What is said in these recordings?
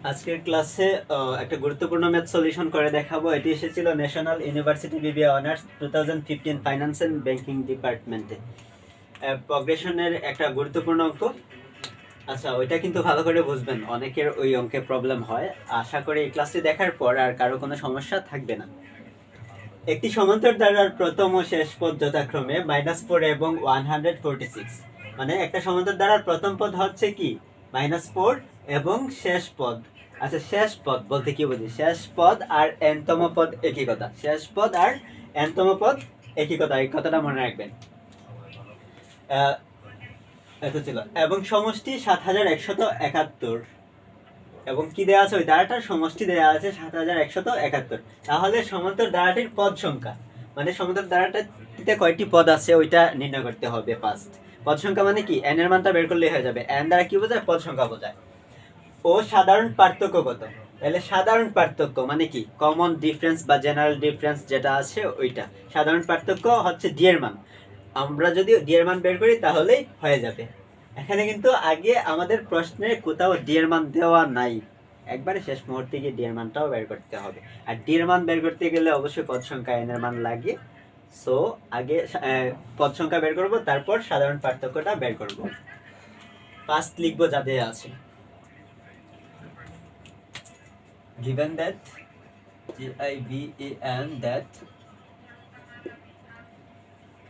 আজকের ক্লাসে একটা গুরুত্বপূর্ণ ম্যাথ সলিউশন করে দেখাবো। এটি এসেছিল national university BBA honours 2015 finance and banking ডিপার্টমেন্টে। প্রগ্রেশনের একটা গুরুত্বপূর্ণ অঙ্ক। আচ্ছা, ওইটা কিন্তু ভালো করে বুঝবেন, অনেকের ওই অঙ্কে প্রবলেম হয়। আশা করি এই ক্লাসটি দেখার পর আর কারো কোনো সমস্যা থাকবে না। একটি সমান্তর ধারার প্রথম ও শেষ পদ যথাক্রমে -4 এবং 146। মানে একটা সমান্তর ধারার প্রথম পদ হচ্ছে কি -4 এবং শেষ পদ, আচ্ছা শেষ পদ বলতে কি বুঝি, শেষ পদ আর এনতম পদ একই কথা, শেষ পদ আর এনতম পদ একই কথা, এই কথাটা মনে রাখবেন। এত ছিল এবং সমষ্টি 7171 এবং কি দেওয়া আছে, ওই ধারাটার সমষ্টি দেওয়া আছে 7171। তাহলে সমান্তর ধারাটির পদ সংখ্যা, মানে সমান্তর ধারাটিতে কয়টি পদ আছে ওইটা নির্ণয় করতে হবে। ফার্স্ট পদ সংখ্যা মানে কি, এন এর মানটা বের করলেই হয়ে যাবে। এন দ্বারা কি বোঝায়, পদ সংখ্যা বোঝায়। ও সাধারণ পার্থক্য কত, তাহলে সাধারণ পার্থক্য মানে কি, কমন ডিফারেন্স বা জেনারেল ডিফারেন্স যেটা আছে ওইটা। সাধারণ পার্থক্য হচ্ছে ডি এর মান, আমরা যদি ডি এর মান বের করি তাহলেই হয়ে যাবে। এখানে কিন্তু আগে আমাদের প্রশ্নে কোথাও ডি এর মান দেওয়া নাই, একবারে শেষ মুহূর্তে গিয়ে ডি এর মানটাও বের করতে হবে। আর ডি এর মান বের করতে গেলে অবশ্যই পদ সংখ্যা এন এর মান লাগে। সো আগে পদ সংখ্যা বের করব, তারপর সাধারণ পার্থক্যটা বের করব। ফার্স্ট লিখবো যাতে আছে given that that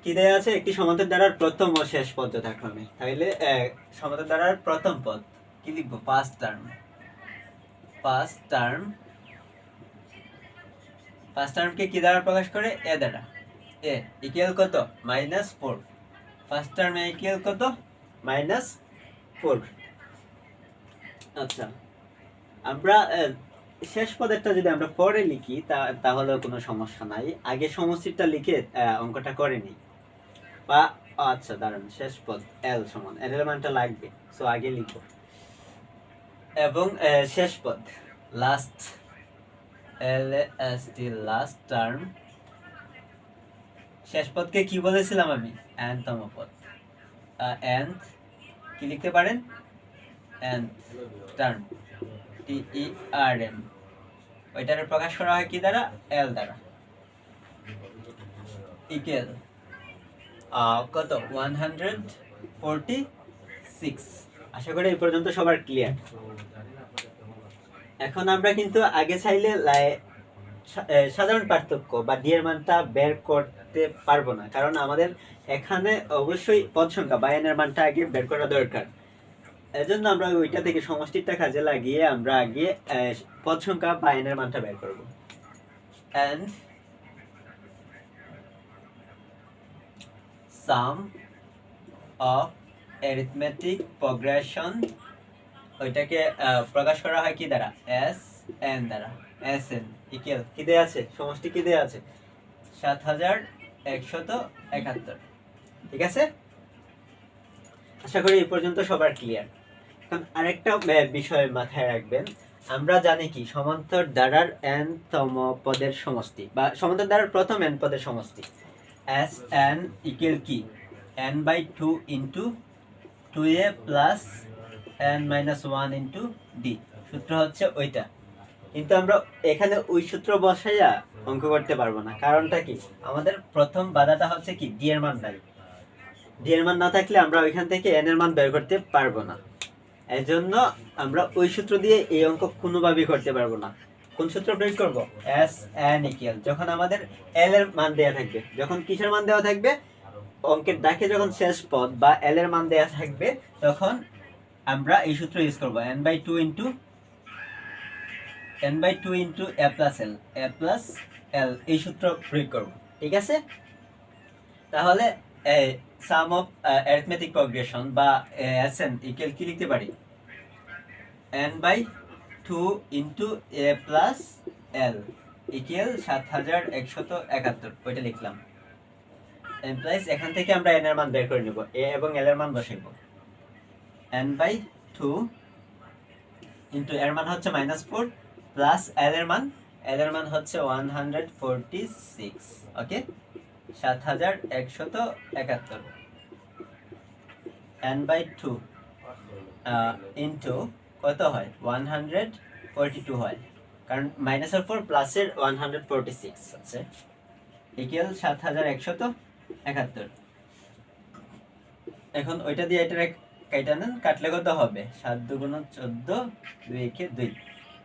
কি দেয়া আছে, একটি সমান্তর ধারার প্রথম ও শেষ পদ যথাক্রমে। তাহলে সমান্তর ধারার প্রথম পদ কি লিখবো, ফার্স্ট টার্ম। ফার্স্ট টার্মকে কি দ্বারা প্রকাশ করে, এ দ্বারা। এ ইকুয়াল কত, -4। ফার্স্ট টার্ম এ ইকুয়াল কত, -4। আচ্ছা, আমরা শেষ পদেরটা যদি আমরা পরে লিখি তাহলে কোনো সমস্যা নাই, আগে সমষ্টিটা লিখে অঙ্কটা করে নিই। বা আচ্ছা দাঁড়ান, শেষ পদ এল সমান, এল এর মানটা লাগবে, সো আগে লিখো। এবং শেষ পদ last, L S T last term. শেষ পদকে কি বলেছিলাম আমি, এনতম পদ। এনথ কি লিখতে পারেন, এনথ টার্ম, টি ই আর এম। ওইটারে প্রকাশ করা হয় কি দ্বারা, এল দ্বারা। ইকুয়াল কত, 146। আশা করি এই পর্যন্ত সবার ক্লিয়ার। এখন আমরা কিন্তু আগে চাইলে সাধারণ পার্থক্য বা ডি এর মানটা বের করতে পারবো না, কারণ আমাদের এখানে অবশ্যই পদ সংখ্যা বা এন এর মানটা আগে বের করা দরকার। এজন্য আমরা ওইটা থেকে সমষ্টিটা কাজে লাগিয়ে আমরা আগে পদ সংখ্যা বা এন এর মানটা বের করব। And sum of arithmetic progression, ওইটাকে প্রকাশ করা হয় কি দ্বারা, এস এন দ্বারা। এস এন ইকুয়াল কি দেয়া আছে, সমষ্টি কি দেয়া আছে, 7171। ঠিক আছে, আশা করি এই পর্যন্ত সবার ক্লিয়ার। এখন আরেকটা বিষয় মাথায় রাখবেন, আমরা জানি কি সমান্তর ধারার n তম পদের সমষ্টি বা সমান্তর ধারার প্রথম n পদের সমষ্টি, এস এন ইকুয়াল কি, n/2 into 2a plus n-1 into d। সূত্র হচ্ছে ওইটা, কিন্তু আমরা এখানে ওই সূত্র বসাইয়া অঙ্ক করতে পারবো না। কারণটা কি, আমাদের প্রথম বাধাটা হচ্ছে কি, ডি এর মান নাই। ডি এর মান না থাকলে আমরা ওইখান থেকে এন এর মান বের করতে পারবো না। এজন্য আমরা ওই সূত্র দিয়ে এই অঙ্ক কোনোভাবেই করতে পারবো না। কোন সূত্র প্রয়োগ করব, এস এন ইকুয়াল, যখন আমাদের এল এর মান দেয়া থাকবে, যখন কিসের মান দেওয়া থাকবে, অঙ্কের ডাকে যখন শেষ পদ বা এল এর মান দেয়া থাকবে, তখন আমরা এই সূত্র ইউজ করব, n/2 into a plus L, এই সূত্র প্রয়োগ করব। ঠিক আছে, তাহলে সাম অফ অ্যারিথমেটিক প্রোগ্রেশন বা এসএন ইকুয়াল কি লিখতে পারি, n/2 into a plus L equal 7171, ওইটা লিখলাম। এমপ্লয়িজ এখান থেকে আমরা n এর মান বের করে নিব, a এবং l এর মান বসাইব। n/2 ইনটু এর মান হচ্ছে -4 প্লাস l এর মান হচ্ছে 146। ওকে, 7171 n/2 ইনটু কত হয়, 146 42 হয়, কারণ -4 প্লাসের 146 আছে ইকুয়াল 7171। এখন ওইটা দিয়ে এটা কাইটা নেন, কাটলে কত হবে? 7 × 14 2 × 2।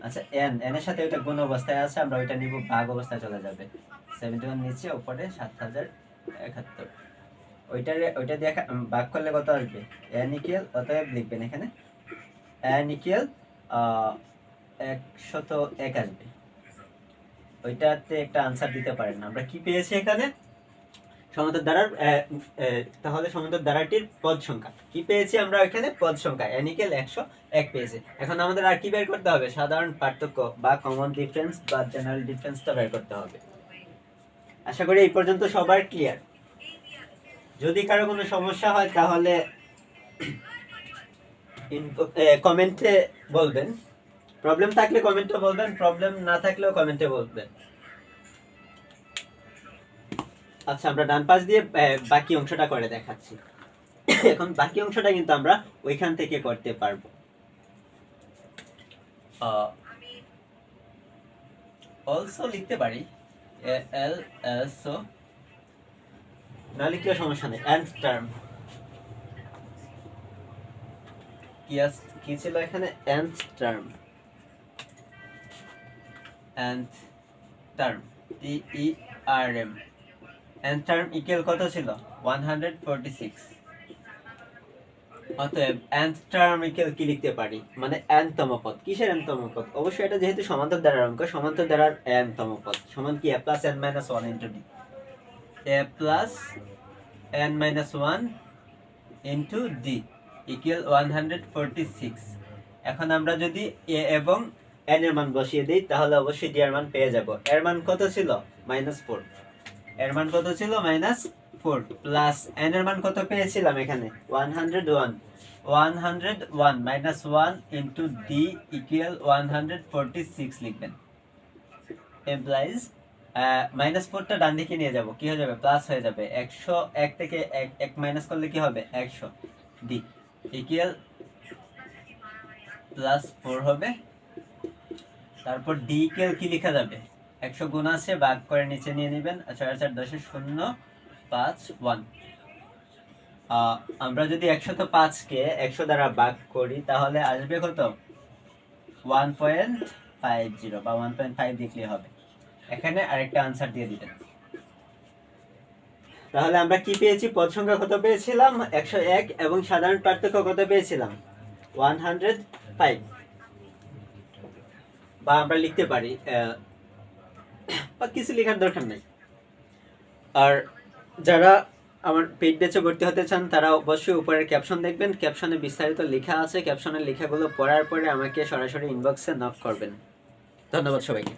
আচ্ছা n এর সাথে ওইটা গুণ অবস্থায় আছে, আমরা ওইটা নিব ভাগ অবস্থায় চলে যাবে। 71 নিচে উপরে 7071। ওইটা দিয়ে ভাগ করলে কত আসবে? n ইকুয়াল, অতএব লিখবেন এখানে n ইকুয়াল 101 আসবে। ওইটাতে একটা আনসার দিতে পারেন। আমরা কি পেয়েছি এখানে? সমান্তর দ্বারার তাহলে সমান্তর দ্বারাটির পদ সংখ্যা কি পেয়েছি আমরা? এখানে পদ সংখ্যা n ইকুয়াল 101 পেয়েছি। এখন আমাদের আর কি বের করতে হবে? সাধারণ পার্থক্য বা কমন ডিফারেন্স বা জেনারেল ডিফারেন্সটা বের করতে হবে। আশা করি এই পর্যন্ত সবার ক্লিয়ার। যদি কারো কোনো সমস্যা হয় তাহলে কমেন্টে বলবেন, প্রবলেম থাকলে কমেন্টে বলবেন, প্রবলেম না থাকলেও কমেন্টে বলবেন। আচ্ছা, আমরা ডান পাশ দিয়ে বাকি অংশটা করে দেখাচ্ছি। এখন বাকি অংশটা কিন্তু আমরা ওইখান থেকে করতে পারবো। অলসো লিখতে পারি, অলসো না লিখলে সমস্যা নেই। nth টার্ম কি ছিল এখানে? nth term, nth term TERM, nth term equal কত ছিল? 146। অতএব nth টার্ম ইকুয়াল কি লিখতে পারি? মানে n তম পদ। কিসের n তম পদ? অবশ্যই এটা যেহেতু সমান্তর দ্বারার অঙ্ক, সমান্তর দ্বারার n তম পদ সমান কি? a + n - 1 * d, a + n - 1 * d equal 146। এখন আমরা যদি a এবং n এর মান বসিয়ে দেই তাহলে অবশ্যই d এর মান পেয়ে যাব। এর মান কত ছিল? -4। এর মান কত ছিল? -4 প্লাস n এর মান কত পেয়েছিলাম এখানে? 101 -1 * d ইকুয়াল 146 লিখবেন। এমপ্লয়িজ -4টা ডান দিকে নিয়ে যাব, কি হয়ে যাবে? প্লাস হয়ে যাবে। 101 থেকে 1 মাইনাস করলে কি হবে? 100। d ইকুয়াল +4 হবে। তারপর d ইকুয়াল কি লেখা যাবে? 100 গুণ আছে, ভাগ করে নিচে নিয়ে নেবেন। 4 4 10 051। আমরা যদি 105 কে 100 দ্বারা ভাগ করি তাহলে আসবে কত? 1.50 বা 1.5 লিখলে হবে। এখানে আরেকটা आंसर দিয়ে দিবেন। তাহলে আমরা কি পেয়েছি? পদ সংখ্যা কত পেয়েছিলাম? 101 এবং সাধারণ পার্থক্য কত পেয়েছিলাম? 105। বা আমরা লিখতে পারি, বা কিছু লেখার দরকার নেই। আর যারা আমার পেইড ব্যাচে ভর্তি হতে চান তারা অবশ্যই উপরের ক্যাপশন দেখবেন, ক্যাপশনে বিস্তারিত লেখা আছে। ক্যাপশনের লেখাগুলো পড়ার পরে আমাকে সরাসরি ইনবক্সে নক করবেন। ধন্যবাদ সবাইকে।